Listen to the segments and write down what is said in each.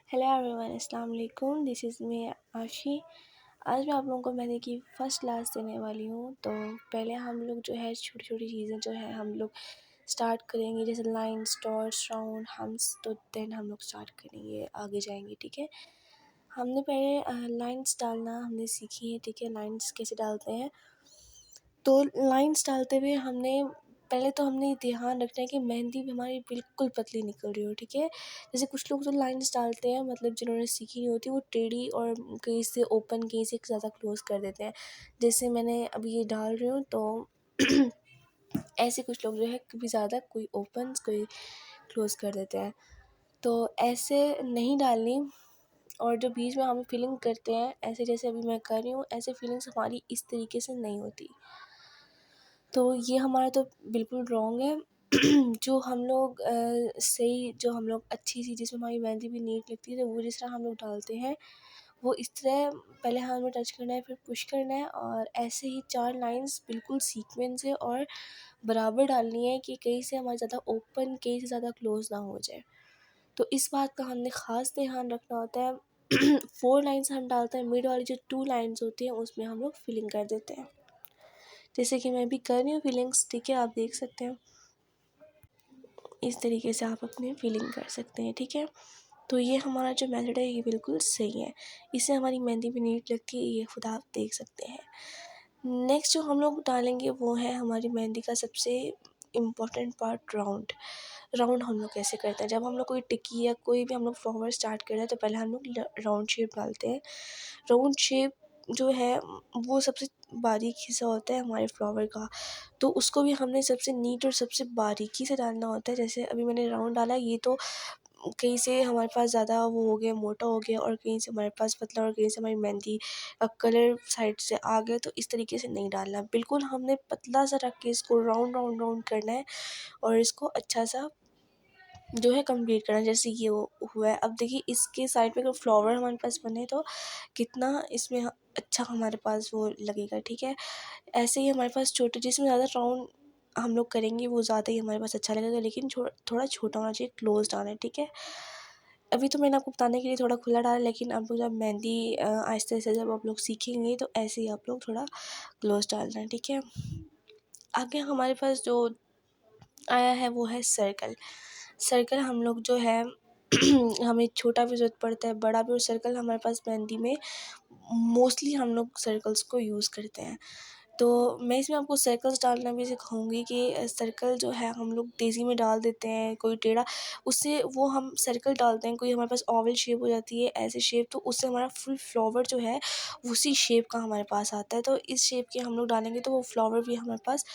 Hello everyone, अस्सलाम वालेकुम। This is me आशी। आज मैं आप लोगों को मेहंदी की फ़र्स्ट क्लास देने वाली हूँ। तो पहले हम लोग जो है छोटी छोटी चीज़ें जो है हम लोग स्टार्ट करेंगे, जैसे लाइन्स, डॉट्स, राउंड, हम्स। तो देन हम लोग स्टार्ट करेंगे, आगे जाएंगे। ठीक है, हमने पहले लाइन्स डालना हमने सीखी है। ठीक है, लाइन्स कैसे डालते हैं। तो लाइन्स डालते हुए हमने ध्यान रखना है कि मेहंदी भी हमारी बिल्कुल पतली निकल रही हो। ठीक है, जैसे कुछ लोग जो लाइन्स डालते हैं, मतलब जिन्होंने सीखी नहीं होती, वो टेढ़ी और कहीं से ओपन कहीं से ज़्यादा क्लोज़ कर देते हैं। जैसे मैंने अभी ये डाल रही हूँ, तो ऐसे कुछ लोग जो है कभी ज़्यादा, कोई ओपन कोई क्लोज़ कर देते हैं। तो ऐसे नहीं डालनी। और जो बीच में हम फीलिंग करते हैं, ऐसे जैसे अभी मैं कर रही हूँ, ऐसे फीलिंग्स हमारी इस तरीके से नहीं होती। तो ये हमारा तो बिल्कुल रॉन्ग है। जो हम लोग सही, जो हम लोग अच्छी सी, जिसमें हमारी मेहंदी भी नीट लगती है, तो वो जिस तरह हम लोग डालते हैं, वो इस तरह पहले हाथ में टच करना है, फिर पुश करना है, और ऐसे ही 4 लाइंस बिल्कुल सीक्वेंस से और बराबर डालनी है कि कहीं से हमारा ज़्यादा ओपन, कहीं से ज़्यादा क्लोज ना हो जाए। तो इस बात का हमने ख़ास ध्यान रखना होता है। 4 लाइन्स हम डालते हैं, मिड वाली जो 2 लाइन्स होती हैं उसमें हम लोग फिलिंग कर देते हैं, जैसे कि मैं भी कर रही हूँ फीलिंग्स। ठीक है, आप देख सकते हैं, इस तरीके से आप अपनी फीलिंग कर सकते हैं। ठीक है, तो ये हमारा जो मेथड है ये बिल्कुल सही है, इससे हमारी मेहंदी भी नीट लगती है, ये खुद आप देख सकते हैं। नेक्स्ट जो हम लोग डालेंगे वो है हमारी मेहंदी का सबसे इम्पॉर्टेंट पार्ट, राउंड। राउंड हम लोग कैसे करते हैं, जब हम लोग कोई टिक्की या कोई भी हम लोग फ्लावर स्टार्ट कर रहे हैं, तो पहले हम लोग राउंड शेप डालते हैं। राउंड शेप जो है वो सबसे बारीक हिस्सा होता है हमारे फ्लावर का, तो उसको भी हमने सबसे नीट और सबसे बारीकी से डालना होता है। जैसे अभी मैंने राउंड डाला, ये तो कहीं से हमारे पास ज़्यादा वो हो गया, मोटा हो गया, और कहीं से हमारे पास पतला, और कहीं से हमारी मेहंदी का कलर साइड से आ गया। तो इस तरीके से नहीं डालना, बिल्कुल हमने पतला सा रख के इसको राउंड राउंड राउंड करना है, और इसको अच्छा सा जो है कंप्लीट करना है, जैसे ये हुआ है। अब देखिए, इसके साइड पे अगर फ्लावर हमारे पास बने तो कितना इसमें अच्छा हमारे पास वो लगेगा। ठीक है, ऐसे ही हमारे पास छोटे, जिसमें ज़्यादा राउंड हम लोग करेंगे वो ज़्यादा ही हमारे पास अच्छा लगेगा, लेकिन थोड़ा छोटा होना चाहिए, क्लोज डालना है। ठीक है, अभी तो मैंने आपको बताने के लिए थोड़ा खुला डाला, लेकिन आप लोग जब मेहंदी आहिस्ते आहिस्ते जब आप लोग सीखेंगे, तो ऐसे ही आप लोग थोड़ा क्लोज डालना है। ठीक है, आगे हमारे पास जो आया है वो है सर्कल। सर्कल हम लोग जो है हमें छोटा भी ज़रूरत पड़ता है, बड़ा भी, और सर्कल हमारे पास मेहंदी में मोस्टली हम लोग सर्कल्स को यूज़ करते हैं। तो मैं इसमें आपको सर्कल्स डालना भी सिखाऊंगी कि सर्कल जो है हम लोग तेज़ी में डाल देते हैं, कोई टेढ़ा, उससे वो हम सर्कल डालते हैं, कोई हमारे पास ओवल शेप हो जाती है, ऐसे शेप, तो उससे हमारा फुल फ्लावर जो है उसी शेप का हमारे पास आता है। तो इस शेप के हम लोग डालेंगे तो वो फ्लावर भी हमारे पास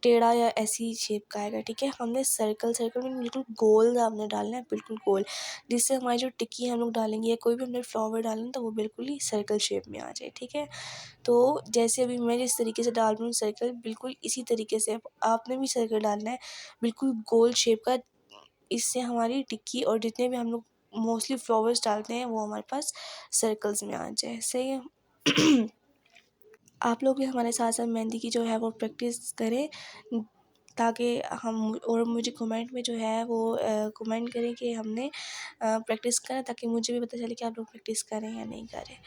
टेढ़ा या ऐसी शेप का आएगा। ठीक है, हमने सर्कल सर्कल में बिल्कुल गोल हमने डालना है, बिल्कुल गोल, जिससे हमारी जो टिक्की हम लोग डालेंगे या कोई भी हमने फ्लावर डालेंगे तो वो बिल्कुल ही सर्कल शेप में आ जाए। ठीक है, तो जैसे अभी मैं जिस तरीके से डाल रही हूँ सर्कल, बिल्कुल इसी तरीके से आपने भी सर्कल डालना है, बिल्कुल गोल शेप का। इससे हमारी टिक्की और जितने भी हम लोग मोस्टली फ्लावर्स डालते हैं वो हमारे पास सर्कल्स में आ जाए। सही है। आप लोग भी हमारे साथ साथ मेहंदी की जो है वो प्रैक्टिस करें, ताकि हम, और मुझे कमेंट में जो है वो कमेंट करें कि हमने प्रैक्टिस करें, ताकि मुझे भी पता चले कि आप लोग प्रैक्टिस करें या नहीं करें।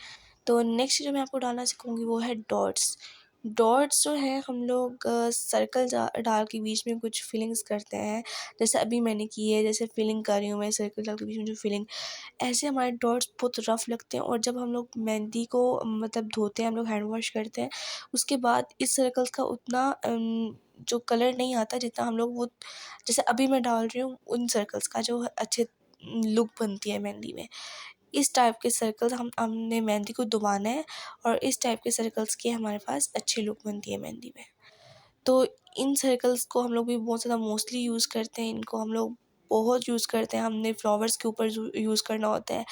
तो नेक्स्ट जो मैं आपको डालना सिखाऊंगी वो है डॉट्स। डॉट्स जो है हम लोग सर्कल डाल के बीच में कुछ फिलिंग्स करते हैं, जैसे अभी मैंने की है, जैसे फिलिंग कर रही हूँ मैं, सर्कल डाल के बीच में जो फिलिंग, ऐसे हमारे डॉट्स बहुत रफ़ लगते हैं। और जब हम लोग मेहंदी को मतलब धोते हैं, हम लोग हैंड वॉश करते हैं, उसके बाद इस सर्कल्स का उतना जो कलर नहीं आता जितना हम लोग वो, जैसे अभी मैं डाल रही हूँ, उन सर्कल्स का जो अच्छे लुक बनती है मेहंदी में। इस टाइप के सर्कल्स हमने मेहंदी को दबाना है, और इस टाइप के सर्कल्स की हमारे पास अच्छी लुक बनती है मेहंदी में। तो इन सर्कल्स को हम लोग भी बहुत ज़्यादा मोस्टली यूज़ करते हैं, इनको हम लोग बहुत यूज़ करते हैं। हमने फ्लावर्स के ऊपर यूज़ करना होता है,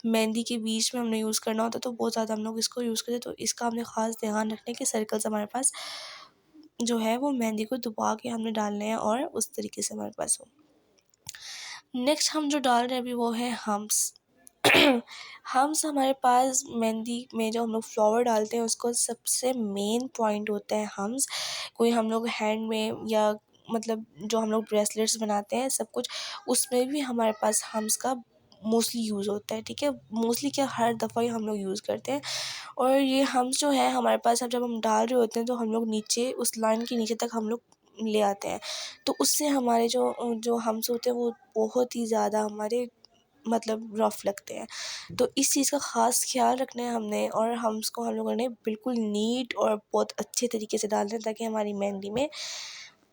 मेहंदी के बीच में हमने यूज़ करना होता है, तो बहुत ज़्यादा हम लोग इसको यूज़ करते हैं। तो इसका हमने ख़ास ध्यान रखना है कि सर्कल्स हमारे पास जो है वो मेहंदी को दबा के हमने डालने हैं, और उस तरीके से हमारे पास हो। नेक्स्ट हम जो डाल रहे हैं अभी वो है हम्स। हम्स हमारे पास मेहंदी में जो हम लोग फ्लावर डालते हैं उसको सबसे मेन पॉइंट होता है हम्स। कोई हम लोग हैंड में, या मतलब जो हम लोग ब्रेसलेट्स बनाते हैं सब कुछ, उसमें भी हमारे पास हम्स का मोस्टली यूज़ होता है, ठीक है। मोस्टली क्या, हर दफ़ा ही हम लोग यूज़ करते हैं। और ये हम जो है हमारे पास, अब जब हम डाल रहे होते हैं तो हम लोग नीचे उस लाइन के नीचे तक हम लोग ले आते हैं, तो उससे हमारे जो जो हम्स होते हैं वो बहुत ही ज़्यादा हमारे मतलब रफ़ लगते हैं। तो इस चीज़ का ख़ास ख़्याल रखना है हमने, और हम्स को हम लोगों ने बिल्कुल नीट और बहुत अच्छे तरीके से डालना है ताकि हमारी मेहंदी में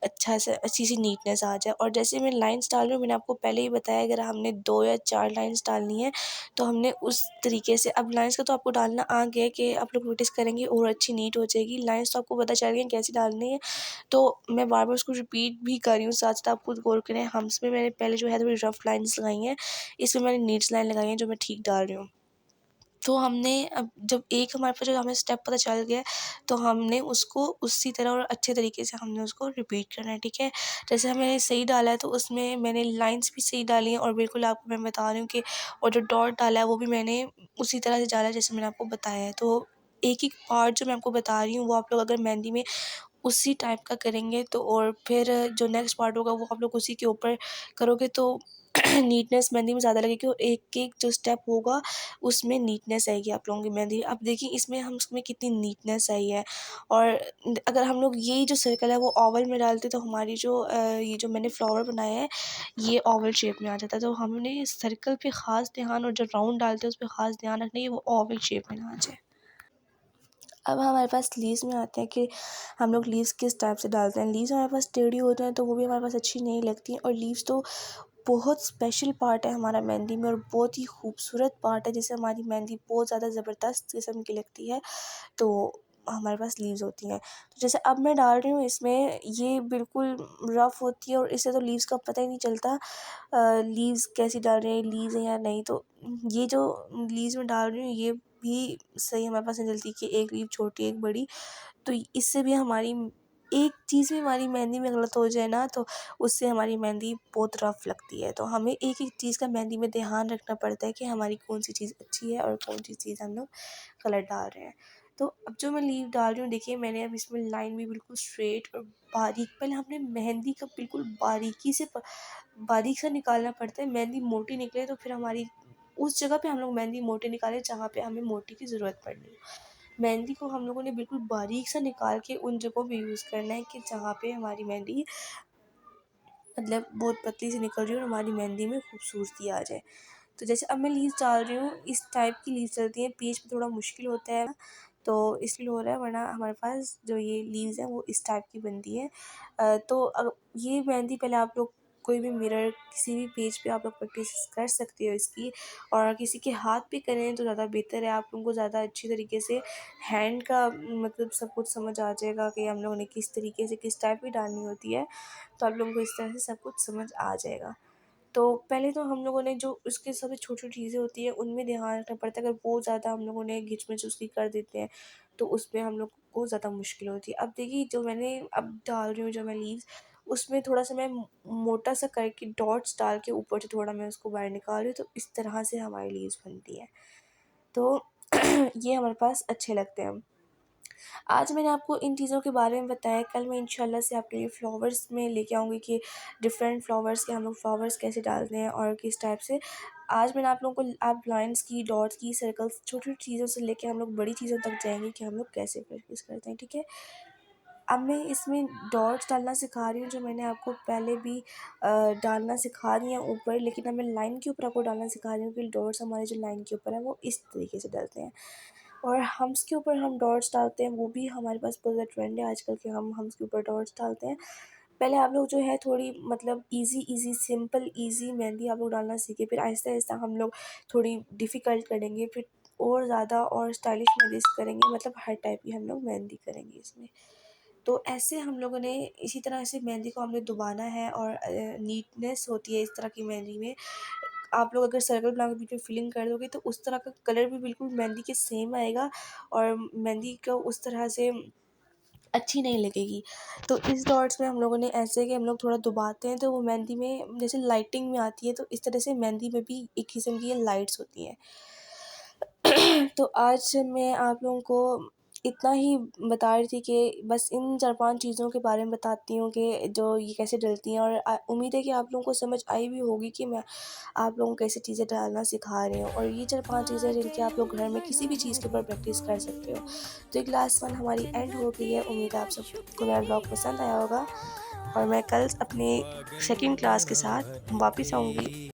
अच्छा सा अच्छी सी नीटनेस आ जाए। और जैसे मैं लाइन्स डाल रही हूँ, मैंने आपको पहले ही बताया, अगर हमने 2 या 4 लाइन्स डालनी है तो हमने उस तरीके से, अब लाइन्स का तो आपको डालना आ गया है कि आप लोग नोटिस करेंगे और अच्छी नीट हो जाएगी। लाइन्स तो आपको पता चल गई कैसे डालनी है, तो मैं बार-बार उसको रिपीट भी कर रही हूँ। साथ-साथ आप खुद गौर करें, हम्स में मैंने पहले जो है थोड़ी रफ़ लाइन्स लगाई हैं, इसमें मैंने नीट्स लाइन लगाई हैं जो मैं ठीक डाल रही हूँ। तो हमने, अब जब एक हमारे पास जो हमें स्टेप पता चल गया है, तो हमने उसको उसी तरह और अच्छे तरीके से हमने उसको रिपीट करना है, ठीक है। जैसे हमने सही डाला है तो उसमें मैंने लाइन्स भी सही डाली हैं, और बिल्कुल आपको मैं बता रही हूँ कि, और जो डॉट डाला है वो भी मैंने उसी तरह से डाला है जैसे मैंने आपको बताया है। तो एक-एक पार्ट जो मैं आपको बता रही हूँ वो आप लोग अगर मेहंदी में उसी टाइप का करेंगे तो, और फिर जो नेक्स्ट पार्ट होगा वो आप लोग उसी के ऊपर करोगे तो नीटनेस मेहंदी में ज़्यादा लगेगी, और एक-एक जो स्टेप होगा उसमें नीटनेस आएगी आप लोगों की मेहंदी। अब देखिए इसमें हम उसमें कितनी नीटनेस आई है। और अगर हम लोग यही जो सर्कल है वो ओवल में डालते तो हमारी जो ये जो मैंने फ्लावर बनाया है ये ओवल शेप में आ जाता है। तो हमने इस सर्कल पे ख़ास ध्यान, और जो राउंड डालते हैं उस पे ख़ास ध्यान रखना है वो ओवल शेप में ना आ जाए। अब हमारे पास लीव्स में आते हैं कि हम लोग लीव्स किस टाइप से डालते हैं। लीव्स हमारे पास टेढ़ी होते हैं तो वो भी हमारे पास अच्छी नहीं लगती हैं, और लीव्स तो बहुत स्पेशल पार्ट है हमारा मेहंदी में, और बहुत ही खूबसूरत पार्ट है जिससे हमारी मेहंदी बहुत ज़्यादा ज़बरदस्त किस्म की लगती है। तो हमारे पास लीव्स होती हैं, तो जैसे अब मैं डाल रही हूँ इसमें, ये बिल्कुल रफ़ होती है और इससे तो लीव्स का पता ही नहीं चलता लीव्स कैसी डाल रहे हैं, लीव्स हैं या नहीं। तो ये जो लीव्स में डाल रही हूँ ये भी सही हमारे पास नहीं चलती कि एक लीव छोटी एक बड़ी, तो इससे भी हमारी एक चीज़ भी हमारी मेहंदी में गलत हो जाए ना, तो उससे हमारी मेहंदी बहुत रफ़ लगती है। तो हमें एक-एक चीज़ का मेहंदी में ध्यान रखना पड़ता है कि हमारी कौन-सी चीज़ अच्छी है और कौन-सी चीज़ हम लोग गलत डाल रहे हैं। तो अब जो मैं लीव डाल रही हूँ देखिए, मैंने अब इसमें लाइन भी बिल्कुल स्ट्रेट और बारीक, पहले हमने मेहंदी का बिल्कुल बारीकी से बारीक सा निकालना पड़ता है। मेहंदी मोटी निकले तो फिर हमारी उस जगह पे हम लोग मेहंदी मोटी निकालें जहाँ पे हमें मोटी की ज़रूरत पड़नी है। मेहंदी को हम लोगों ने बिल्कुल बारीक सा निकाल के उन जगहों पे यूज़ करना है कि जहाँ पे हमारी मेहंदी मतलब बहुत पतली सी निकल रही है और हमारी मेहंदी में खूबसूरती आ जाए। तो जैसे अब मैं लीव्स डाल रही हूँ, इस टाइप की लीव्स चलती हैं, बीच में थोड़ा मुश्किल होता है ना, तो इसलिए हो रहा है, वरना हमारे पास जो ये लीव्स हैं वो इस टाइप की बनती है। तो ये मेहंदी पहले आप लोग कोई भी मिरर किसी भी पेज पे आप लोग प्रैक्टिस कर सकते हो इसकी, और किसी के हाथ पे करें तो ज़्यादा बेहतर है। आप लोगों को ज़्यादा अच्छी तरीके से हैंड का मतलब सब कुछ समझ आ जाएगा कि हम लोगों ने किस तरीके से किस टाइप की डालनी होती है, तो आप लोगों को इस तरह से सब कुछ समझ आ जाएगा। तो पहले तो हम लोगों ने जो उसके सबसे छोटी-छोटी चीज़ें होती हैं उनमें ध्यान रखना पड़ता है। अगर बहुत ज़्यादा हम लोगों ने घिच-पिच उसकी कर देते हैं तो उसमें हम लोग को ज़्यादा मुश्किल होती है। अब देखिए जो मैंने अब डाल रही हूँ जो मैं लीव्स, उसमें थोड़ा-सा मैं मोटा सा करके डॉट्स डाल के ऊपर से थोड़ा मैं उसको बाहर निकाल रही हूँ, तो इस तरह से हमारी लीव्स बनती है। तो ये हमारे पास अच्छे लगते हैं। आज मैंने आपको इन चीज़ों के बारे में बताया, कल मैं इंशाल्लाह से आपके लिए फ्लावर्स में लेके आऊँगी कि डिफरेंट फ्लावर्स के हम लोग फ्लावर्स कैसे डालते हैं और किस टाइप से। आज मैंने आप लोगों को आप लाइन्स की, डॉट्स की, सर्कल्स, छोटी-छोटी चीज़ों से लेके हम लोग बड़ी चीज़ों तक जाएँगे कि हम लोग कैसे प्रैक्टिस करते हैं, ठीक है? अब मैं इसमें डॉट्स डालना सिखा रही हूँ, जो मैंने आपको पहले भी डालना सिखा दी हैं ऊपर, लेकिन अब मैं लाइन के ऊपर आपको डालना सिखा रही हूँ कि डॉट्स हमारे जो लाइन के ऊपर है वो इस तरीके से डलते हैं। और हम्स के ऊपर हम डॉट्स डालते हैं, वो भी हमारे पास बहुत ज़्यादा ट्रेंड है आजकल के, हम हम्स के ऊपर डॉट्स डालते हैं। पहले आप लोग जो है थोड़ी मतलब ईज़ी सिंपल ईज़ी मेहंदी आप लोग डालना सीखें, फिर आहिस्ता-आहिस्ता हम लोग थोड़ी डिफ़िकल्ट करेंगे, फिर और ज़्यादा और स्टाइलिश मेहंदीज़ करेंगे, मतलब हर टाइप की हम लोग मेहंदी करेंगे इसमें। तो ऐसे हम लोगों ने इसी तरह से मेहंदी को हमने दबाना है, और नीटनेस होती है इस तरह की मेहंदी में। आप लोग अगर सर्कल बना के बीच में फिलिंग कर दोगे तो उस तरह का कलर भी बिल्कुल मेहंदी के सेम आएगा, और मेहंदी को उस तरह से अच्छी नहीं लगेगी। तो इस डॉट्स में हम लोगों ने ऐसे कि हम लोग थोड़ा दबाते हैं तो वो मेहंदी में जैसे लाइटिंग में आती है, तो इस तरह से मेहंदी में भी एक किस्म की ये लाइट्स होती हैं। तो आज मैं आप लोगों को इतना ही बता रही थी कि बस इन 4-5 चीज़ों के बारे में बताती हूँ कि जो ये कैसे डलती हैं, और उम्मीद है कि आप लोगों को समझ आई भी होगी कि मैं आप लोगों को कैसे चीज़ें डालना सिखा रही हूँ। और ये 4-5 चीज़ें जिनकी आप लोग घर में किसी भी चीज़ के ऊपर प्रैक्टिस कर सकते हो। तो ये क्लास 1 हमारी एंड हो गई है। उम्मीद है आप सबको मेरा ब्लॉग पसंद आया होगा, और मैं कल अपनी सेकंड क्लास के साथ वापस आऊँगी।